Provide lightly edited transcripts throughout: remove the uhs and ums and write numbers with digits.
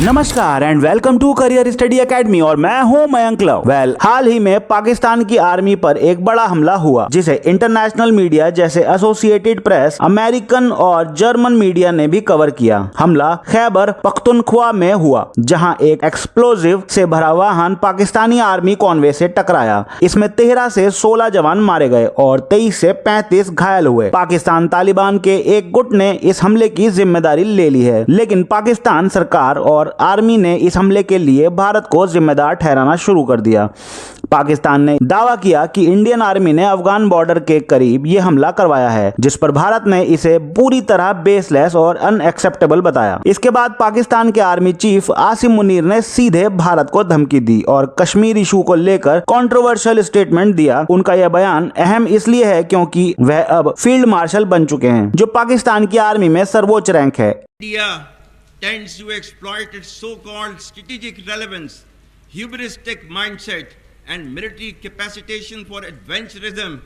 नमस्कार and welcome to career study academy और मैं हूं मयंक लव। हाल ही में पाकिस्तान की आर्मी पर एक बड़ा हमला हुआ जिसे इंटरनेशनल मीडिया जैसे एसोसिएटेड प्रेस, अमेरिकन और जर्मन मीडिया ने भी कवर किया। हमला खैबर पख्तूनख्वा में हुआ जहां एक एक्सप्लोजिव से भरा वाहन पाकिस्तानी आर्मी कॉन्वे से टकराया। इसमें 13 से 16 जवान मारे गए और 23 से 35 घायल हुए। पाकिस्तान तालिबान के एक गुट ने इस हमले की जिम्मेदारी ले ली है, लेकिन पाकिस्तान सरकार और आर्मी ने इस हमले के लिए भारत को जिम्मेदार ठहराना शुरू कर दिया। पाकिस्तान ने दावा किया कि इंडियन आर्मी ने अफगान बॉर्डर के करीब यह हमला करवाया है, जिस पर भारत ने इसे पूरी तरह बेसलेस और अनएक्सेप्टेबल बताया। इसके बाद पाकिस्तान के आर्मी चीफ आसिम मुनीर ने सीधे भारत को धमकी दी और कश्मीर इशू को लेकर कंट्रोवर्शियल स्टेटमेंट दिया। उनका यह बयान अहम इसलिए है क्योंकि वह अब फील्ड मार्शल बन चुके हैं, जो पाकिस्तान की आर्मी में सर्वोच्च रैंक है। Tends to exploit its so-called strategic relevance, hubristic mindset, and military capacitation for adventurism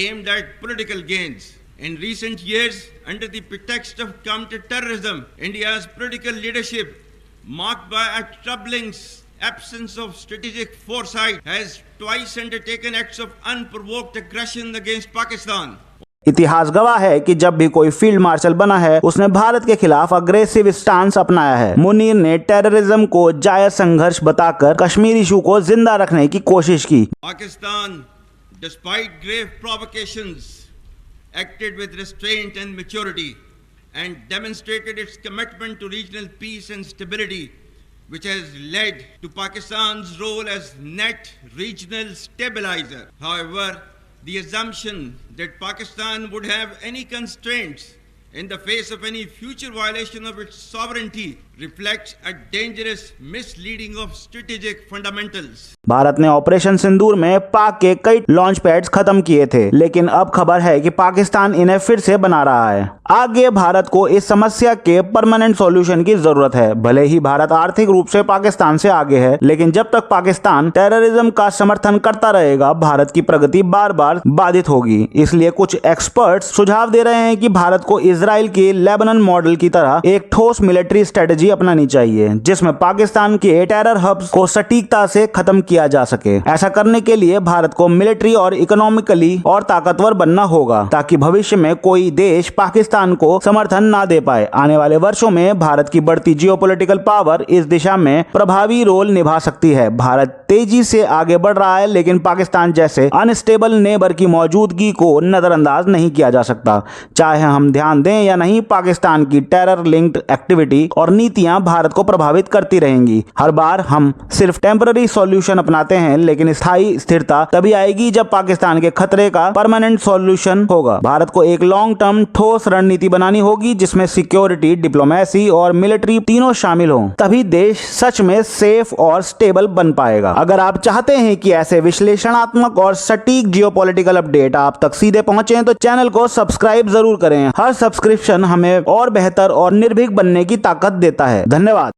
aimed at political gains. In recent years, under the pretext of counter-terrorism, India's political leadership, marked by a troubling absence of strategic foresight, has twice undertaken acts of unprovoked aggression against Pakistan. इतिहास गवाह है कि जब भी कोई field marshal बना है उसने भारत के खिलाफ अग्रेसिव स्टांस अपनाया है। मुनीर ने टेररिज्म को जायज संघर्ष बताकर कश्मीर इशू को जिंदा रखने की कोशिश की। Pakistan, despite grave provocations, acted with restraint and maturity and demonstrated its commitment to regional peace and stability, which has led to Pakistan's role as net regional stabilizer. However, the assumption that Pakistan would have any constraints in the face of any future violation of its sovereignty reflects a dangerous misleading of strategic fundamentals. Bharat ने operation सिंदूर में पाक के कई launch pads खत्म किए थे, लेकिन अब खबर है कि पाकिस्तान इन्हें फिर से बना रहा है। आगे भारत को इस समस्या के परमानेंट सॉल्यूशन की जरूरत है। भले ही भारत आर्थिक रूप से पाकिस्तान से आगे है, लेकिन जब तक पाकिस्तान टेररिज्म का समर्थन करता रहेगा, भारत की प्रगति बार बार बाधित होगी। इसलिए कुछ एक्सपर्ट्स सुझाव दे रहे हैं कि भारत को इजराइल के लेबनान मॉडल की तरह एक ठोस मिलिट्री स्ट्रेटेजी अपनानी चाहिए, जिसमें पाकिस्तान के टेरर हब्स को सटीकता से खत्म किया जा सके। ऐसा करने के लिए भारत को मिलिट्री और इकोनॉमिकली और ताकतवर बनना होगा, ताकि भविष्य में कोई देश पाकिस्तान को समर्थन ना दे पाए। आने वाले वर्षों में भारत की बढ़ती जियोपॉलिटिकल पावर इस दिशा में प्रभावी रोल निभा सकती है। भारत तेजी से आगे बढ़ रहा है, लेकिन पाकिस्तान जैसे अनस्टेबल नेबर की मौजूदगी को नजरअंदाज नहीं किया जा सकता। चाहे हम ध्यान दें या नहीं, पाकिस्तान की टेरर लिंक्ड एक्टिविटी और नीतियां भारत को प्रभावित करती रहेंगी। हर बार हम सिर्फ टेम्पररी सॉल्यूशन अपनाते हैं, लेकिन स्थायी स्थिरता तभी आएगी जब पाकिस्तान के खतरे का परमानेंट सॉल्यूशन होगा। भारत को एक लॉन्ग टर्म ठोस रणनीति बनानी होगी, जिसमें सिक्योरिटी, डिप्लोमेसी और मिलिट्री तीनों शामिल हों। तभी देश सच में सेफ और स्टेबल बन पाएगा। अगर आप चाहते हैं कि ऐसे विश्लेषणात्मक और सटीक जियोपॉलिटिकल अपडेट आप तक सीधे पहुंचे, तो चैनल को सब्सक्राइब जरूर करें। हर सब्सक्रिप्शन हमें और बेहतर और निर्भीक बनने की ताकत देता है। धन्यवाद।